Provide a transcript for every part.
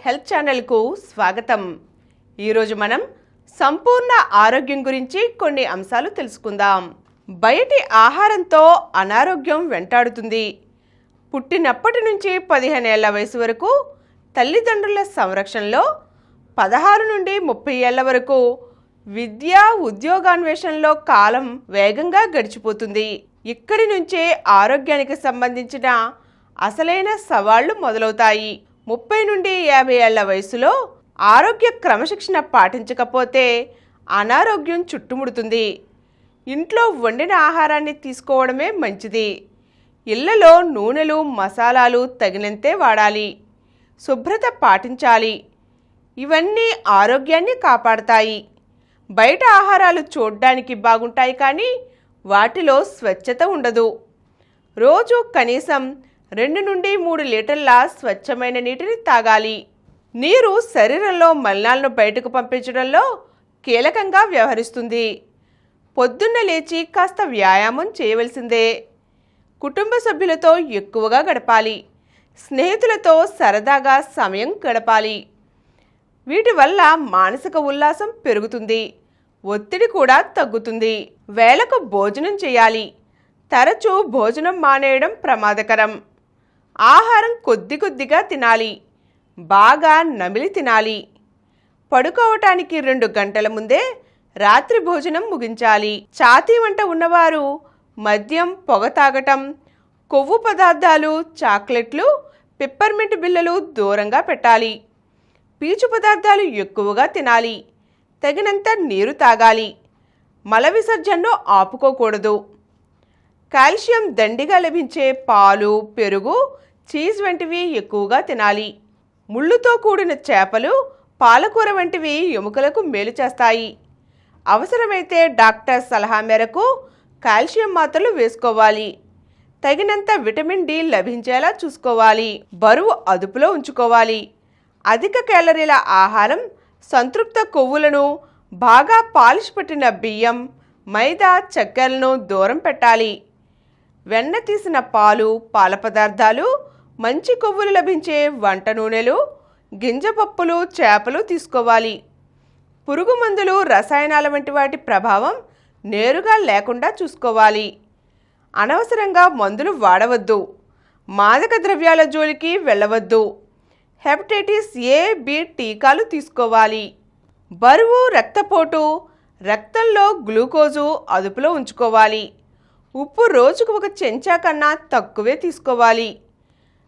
Health ఛానల్కు స్వాగతం. ఈరోజు మనం సంపూర్ణ ఆరోగ్యం గురించి కొన్ని అంశాలు తెలుసుకుందాం. బయటి ఆహారంతో అనారోగ్యం వెంటాడుతుంది. పుట్టినప్పటి నుంచి 15 ఏళ్ల వయసు వరకు తల్లిదండ్రుల సంరక్షణలో, 16 నుండి 30 ఏళ్ల వరకు విద్య ఉద్యోగాన్వేషణలో కాలం వేగంగా గడిచిపోతుంది. ఇక్కడి నుంచే ఆరోగ్యానికి సంబంధించిన అసలైన సవాళ్లు మొదలవుతాయి. 30 నుండి 50 ఏళ్ల వయసులో ఆరోగ్య క్రమశిక్షణ పాటించకపోతే అనారోగ్యం చుట్టుముడుతుంది. ఇంట్లో వండిన ఆహారాన్ని తీసుకోవడమే మంచిది. ఇళ్లలో నూనెలు, మసాలాలు తగినంతే వాడాలి. శుభ్రత పాటించాలి. ఇవన్నీ ఆరోగ్యాన్ని కాపాడతాయి. బయట ఆహారాలు చూడడానికి బాగుంటాయి, కానీ వాటిలో స్వచ్ఛత ఉండదు. రోజు కనీసం 2 నుండి 3 లీటర్ల స్వచ్ఛమైన నీటిని తాగాలి. నీరు శరీరంలో మలినాలను బయటకు పంపించడంలో కీలకంగా వ్యవహరిస్తుంది. పొద్దున్న లేచి కాస్త వ్యాయామం చేయవలసిందే. కుటుంబ సభ్యులతో ఎక్కువగా గడపాలి. స్నేహితులతో సరదాగా సమయం గడపాలి. వీటి వల్ల మానసిక ఉల్లాసం పెరుగుతుంది. ఒత్తిడి కూడా తగ్గుతుంది. వేళకు భోజనం చేయాలి. తరచూ భోజనం మానేయడం ప్రమాదకరం. ఆహారం కొద్దిగా తినాలి. బాగా నమిలి తినాలి. పడుకోవటానికి 2 గంటల ముందే రాత్రి భోజనం ముగించాలి. ఛాతీ వంట ఉన్నవారు మద్యం, పొగ తాగటం, కొవ్వు పదార్థాలు, చాక్లెట్లు, పిప్పర్మెంట్ బిళ్ళలు దూరంగా పెట్టాలి. పీచు పదార్థాలు ఎక్కువగా తినాలి. తగినంత నీరు తాగాలి. మల విసర్జనను ఆపుకోకూడదు. కాల్షియం దండిగా లభించే పాలు, పెరుగు, చీజ్ వంటివి ఎక్కువగా తినాలి. ముళ్ళుతో కూడిన చేపలు, పాలకూర వంటివి ఎముకలకు మేలు చేస్తాయి. అవసరమైతే డాక్టర్ సలహా మేరకు కాల్షియం మాత్రలు వేసుకోవాలి. తగినంత విటమిన్ డి లభించేలా చూసుకోవాలి. బరువు అదుపులో ఉంచుకోవాలి. అధిక క్యాలరీల ఆహారం, సంతృప్త కొవ్వులను, బాగా పాలిష్ పట్టిన బియ్యం, మైదా, చక్కెరలను దూరం పెట్టాలి. వెన్న తీసిన పాలు, పాల పదార్థాలు, మంచి కొవ్వులు లభించే వంట నూనెలు, గింజపప్పులు, చేపలు తీసుకోవాలి. పురుగు మందులు, రసాయనాల వంటి వాటి ప్రభావం నేరుగా లేకుండా చూసుకోవాలి. అనవసరంగా మందులు వాడవద్దు. మాదక ద్రవ్యాల జోలికి వెళ్ళవద్దు. హెపటైటిస్ ఏ, బి టీకాలు తీసుకోవాలి. బరువు, రక్తపోటు, రక్తంలో గ్లూకోజు అదుపులో ఉంచుకోవాలి. ఉప్పు రోజుకు 1 చెంచా కన్నా తక్కువే తీసుకోవాలి.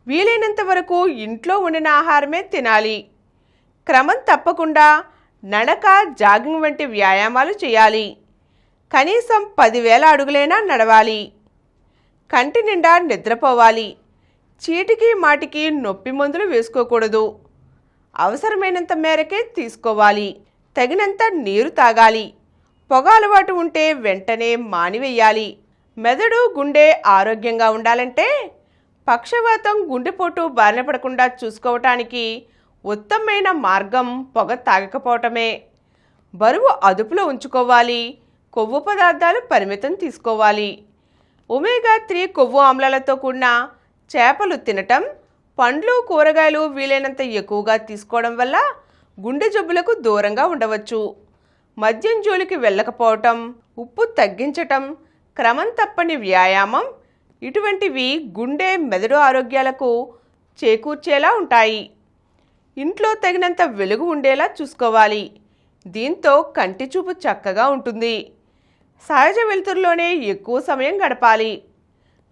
వీలైనంత వరకు ఇంట్లో వండిన ఆహారమే తినాలి. క్రమం తప్పకుండా నడక, జాగింగ్ వంటి వ్యాయామాలు చేయాలి. కనీసం 10,000 అడుగులైనా నడవాలి. కంటి నిండా నిద్రపోవాలి. చీటికి మాటికి నొప్పి మందులు వేసుకోకూడదు. అవసరమైనంత మేరకే తీసుకోవాలి. తగినంత నీరు తాగాలి. పొగ అలవాటు ఉంటే వెంటనే మానివేయాలి. మెదడు, గుండె ఆరోగ్యంగా ఉండాలంటే పక్షవాతం, గుండెపోటు బారిన పడకుండా చూసుకోవటానికి ఉత్తమమైన మార్గం పొగ తాగకపోవటమే. బరువు అదుపులో ఉంచుకోవాలి. కొవ్వు పదార్థాలు పరిమితం తీసుకోవాలి. ఒమేగా 3 కొవ్వు ఆమ్లాలతో కూడిన చేపలు తినటం, పండ్లు, కూరగాయలు వీలైనంత ఎక్కువగా తీసుకోవడం వల్ల గుండె జబ్బులకు దూరంగా ఉండవచ్చు. మద్యం జోలికి వెళ్ళకపోవటం, ఉప్పు తగ్గించటం, క్రమం తప్పని వ్యాయామం ఇటువంటివి గుండె, మెదడు ఆరోగ్యాలకు చేకూర్చేలా ఉంటాయి. ఇంట్లో తగినంత వెలుగు ఉండేలా చూసుకోవాలి. దీంతో కంటి చూపు చక్కగా ఉంటుంది. సహజ వెలుతురులోనే ఎక్కువ సమయం గడపాలి.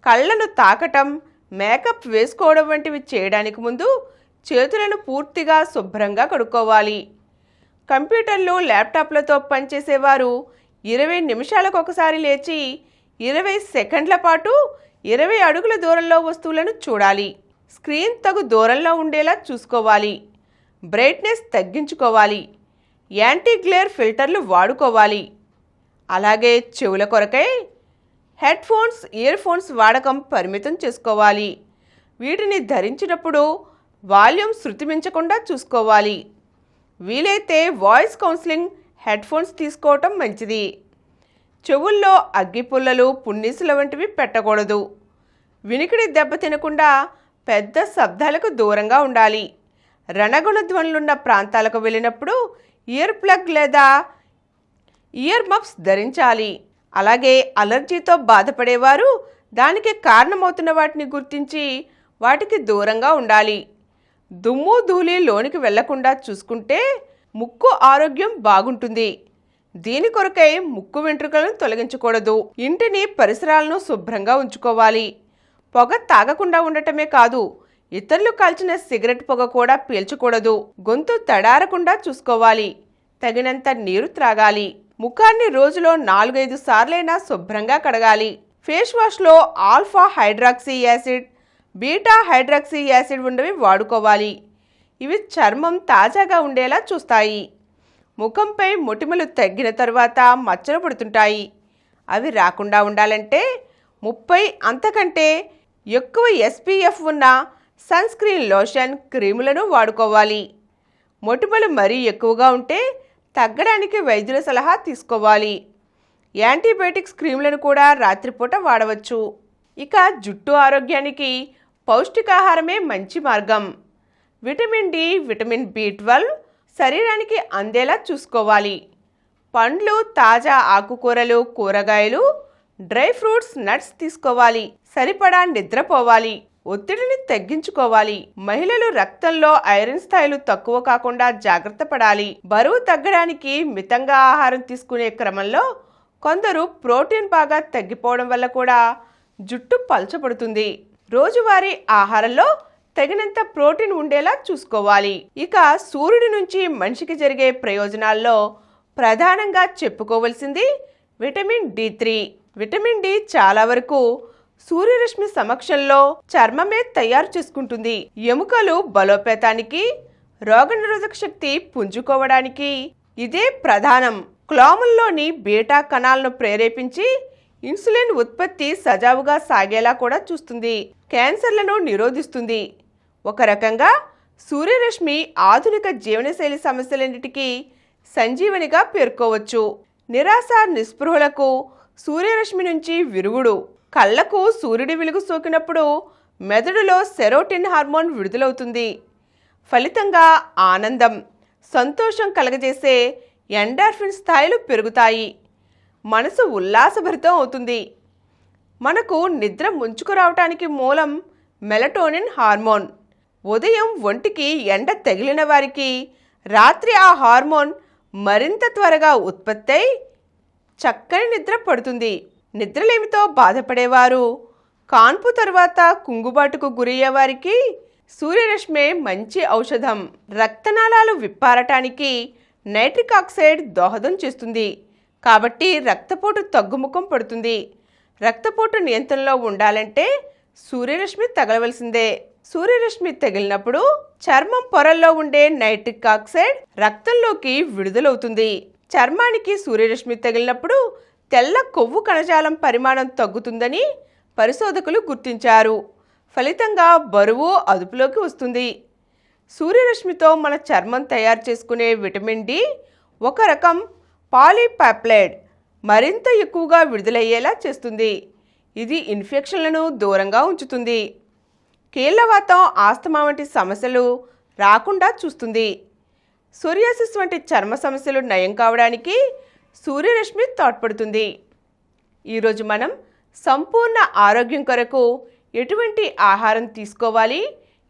కళ్ళను తాకటం, మేకప్ వేసుకోవడం వంటివి చేయడానికి ముందు చేతులను పూర్తిగా శుభ్రంగా కడుక్కోవాలి. కంప్యూటర్లు, ల్యాప్టాప్లతో పనిచేసేవారు 20 నిమిషాలకు ఒకసారి లేచి 20 సెకండ్ల పాటు 20 అడుగుల దూరంలో వస్తువులను చూడాలి. స్క్రీన్ తగు దూరంలో ఉండేలా చూసుకోవాలి. బ్రైట్నెస్ తగ్గించుకోవాలి. యాంటీ గ్లేర్ ఫిల్టర్లు వాడుకోవాలి. అలాగే చెవుల కొరకై హెడ్ ఫోన్స్, ఇయర్ ఫోన్స్ వాడకం పరిమితం చేసుకోవాలి. వీటిని ధరించినప్పుడు వాల్యూమ్ శృతి మించకుండా చూసుకోవాలి. వీలైతే వాయిస్ కౌన్సిలింగ్ హెడ్ ఫోన్స్ తీసుకోవటం మంచిది. చెవుల్లో అగ్గిపుల్లలు, పున్నీసుల వంటివి పెట్టకూడదు. వినికిడి దెబ్బతినకుండా పెద్ద శబ్దాలకు దూరంగా ఉండాలి. రణగుణ ధ్వనులున్న ప్రాంతాలకు వెళ్ళినప్పుడు ఇయర్ ప్లగ్ లేదా ఇయర్ మఫ్స్ ధరించాలి. అలాగే అలర్జీతో బాధపడేవారు దానికి కారణమవుతున్న వాటిని గుర్తించి వాటికి దూరంగా ఉండాలి. దుమ్ము ధూళి లోనికి వెళ్లకుండా చూసుకుంటే ముక్కు ఆరోగ్యం బాగుంటుంది. దీని కొరకై ముక్కు వెంట్రుకలను తొలగించకూడదు. ఇంటిని పరిసరాలను శుభ్రంగా ఉంచుకోవాలి. పొగ తాగకుండా ఉండటమే కాదు, ఇతరులు కాల్చిన సిగరెట్ పొగ కూడా పీల్చకూడదు. గొంతు తడారకుండా చూసుకోవాలి. తగినంత నీరు త్రాగాలి. ముఖాన్ని రోజులో 4-5 సార్లైనా శుభ్రంగా కడగాలి. ఫేస్ వాష్లో alpha hydroxy acid, beta hydroxy acid ఉన్నవి వాడుకోవాలి. ఇవి చర్మం తాజాగా ఉండేలా చూస్తాయి. ముఖంపై మొటిమలు తగ్గిన తర్వాత మచ్చలు పడుతుంటాయి. అవి రాకుండా ఉండాలంటే 30 అంతకంటే ఎక్కువ SPF ఉన్న సన్ స్క్రీన్ లోషన్, క్రీములను వాడుకోవాలి. మొటిమలు మరీ ఎక్కువగా ఉంటే తగ్గడానికి వైద్యుల సలహా తీసుకోవాలి. యాంటీబయాటిక్స్ క్రీములను కూడా రాత్రిపూట వాడవచ్చు. ఇక జుట్టు ఆరోగ్యానికి పౌష్టికాహారమే మంచి మార్గం. విటమిన్ డి, విటమిన్ B12 శరీరానికి అందేలా చూసుకోవాలి. పండ్లు, తాజా ఆకుకూరలు, కూరగాయలు, డ్రై ఫ్రూట్స్, నట్స్ తీసుకోవాలి. సరిపడా నిద్రపోవాలి. ఒత్తిడిని తగ్గించుకోవాలి. మహిళలు రక్తంలో ఐరన్ స్థాయిలు తక్కువ కాకుండా జాగ్రత్త పడాలి. బరువు తగ్గడానికి మితంగా ఆహారం తీసుకునే క్రమంలో కొందరు ప్రోటీన్ బాగా తగ్గిపోవడం వల్ల కూడా జుట్టు పల్చబడుతుంది. రోజువారీ ఆహారంలో తగినంత ప్రోటీన్ ఉండేలా చూసుకోవాలి. ఇక సూర్యుడి నుంచి మనిషికి జరిగే ప్రయోజనాల్లో ప్రధానంగా చెప్పుకోవలసింది విటమిన్ D3. విటమిన్ డి చాలా వరకు సూర్యరశ్మి సమక్షంలో చర్మమే తయారు చేసుకుంటుంది. ఎముకలు బలోపేతానికి, రోగనిరోధక శక్తి పుంజుకోవడానికి ఇదే ప్రధానం. క్లోముల్లోని బీటా కణాలను ప్రేరేపించి ఇన్సులిన్ ఉత్పత్తి సజావుగా సాగేలా కూడా చూస్తుంది. క్యాన్సర్లను నిరోధిస్తుంది. ఒక రకంగా సూర్యరశ్మి ఆధునిక జీవనశైలి సమస్యలన్నిటికీ సంజీవనిగా పేర్కోవచ్చు. నిరాశ, నిస్పృహలకు సూర్యరశ్మి నుంచి విరుగుడు. కళ్ళకు సూర్యుడి వెలుగు సోకినప్పుడు మెదడులో సెరోటిన్ హార్మోన్ విడుదలవుతుంది. ఫలితంగా ఆనందం, సంతోషం కలగజేసే ఎండార్ఫిన్ స్థాయిలు పెరుగుతాయి. మనసు ఉల్లాసభరితం అవుతుంది. మనకు నిద్ర ముంచుకు రావటానికి మూలం మెలటోనిన్ హార్మోన్. ఉదయం ఒంటికి ఎండ తగిలిన వారికి రాత్రి ఆ హార్మోన్ మరింత త్వరగా ఉత్పత్తి అయి చక్కని నిద్ర పడుతుంది. నిద్రలేమితో బాధపడేవారు, కాన్పు తర్వాత కుంగుబాటుకు గురయ్యేవారికి సూర్యరశ్మి మంచి ఔషధం. రక్తనాళాలు విప్పారటానికి నైట్రిక్ ఆక్సైడ్ దోహదం చేస్తుంది. కాబట్టి రక్తపోటు తగ్గుముఖం పడుతుంది. రక్తపోటు నియంత్రణలో ఉండాలంటే సూర్యరశ్మి తగలవలసిందే. సూర్యరశ్మి తగిలినప్పుడు చర్మం పొరల్లో ఉండే నైట్రిక్ ఆక్సైడ్ రక్తంలోకి విడుదలవుతుంది. చర్మానికి సూర్యరశ్మి తగిలినప్పుడు తెల్ల కొవ్వు కణజాలం పరిమాణం తగ్గుతుందని పరిశోధకులు గుర్తించారు. ఫలితంగా బరువు అదుపులోకి వస్తుంది. సూర్యరశ్మితో మన చర్మం తయారు చేసుకునే విటమిన్ డి ఒక రకం పాలీపెప్టైడ్ మరింత ఎక్కువగా విడుదలయ్యేలా చేస్తుంది. ఇది ఇన్ఫెక్షన్లను దూరంగా ఉంచుతుంది. కీళ్లవాతం, ఆస్తమా వంటి సమస్యలు రాకుండా చూస్తుంది. సోరియాసిస్ వంటి చర్మ సమస్యలు నయం కావడానికి సూర్యరశ్మి తోడ్పడుతుంది. ఈరోజు మనం సంపూర్ణ ఆరోగ్యం కొరకు ఎటువంటి ఆహారం తీసుకోవాలి,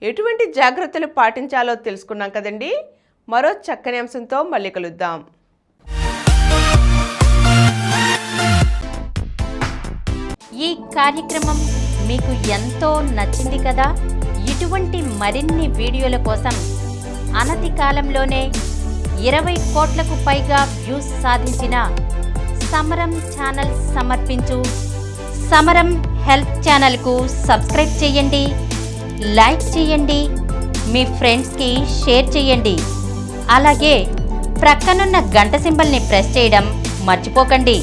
ఎటువంటి జాగ్రత్తలు పాటించాలో తెలుసుకున్నాం కదండి. మరో చక్కని అంశంతో మళ్ళీ కలుద్దాం. ఈ కార్యక్రమం మీకు ఎంతో నచ్చింది కదా. ఇటువంటి మరిన్ని వీడియోల కోసం అనతి కాలంలోనే 20 కోట్లకు పైగా వ్యూస్ సాధించిన సమరం ఛానల్ సమర్పించు సమరం హెల్త్ ఛానల్కు సబ్స్క్రైబ్ చేయండి, లైక్ చేయండి, మీ ఫ్రెండ్స్కి షేర్ చేయండి. అలాగే ప్రక్కనున్న గంట సింబల్ని ప్రెస్ చేయడం మర్చిపోకండి.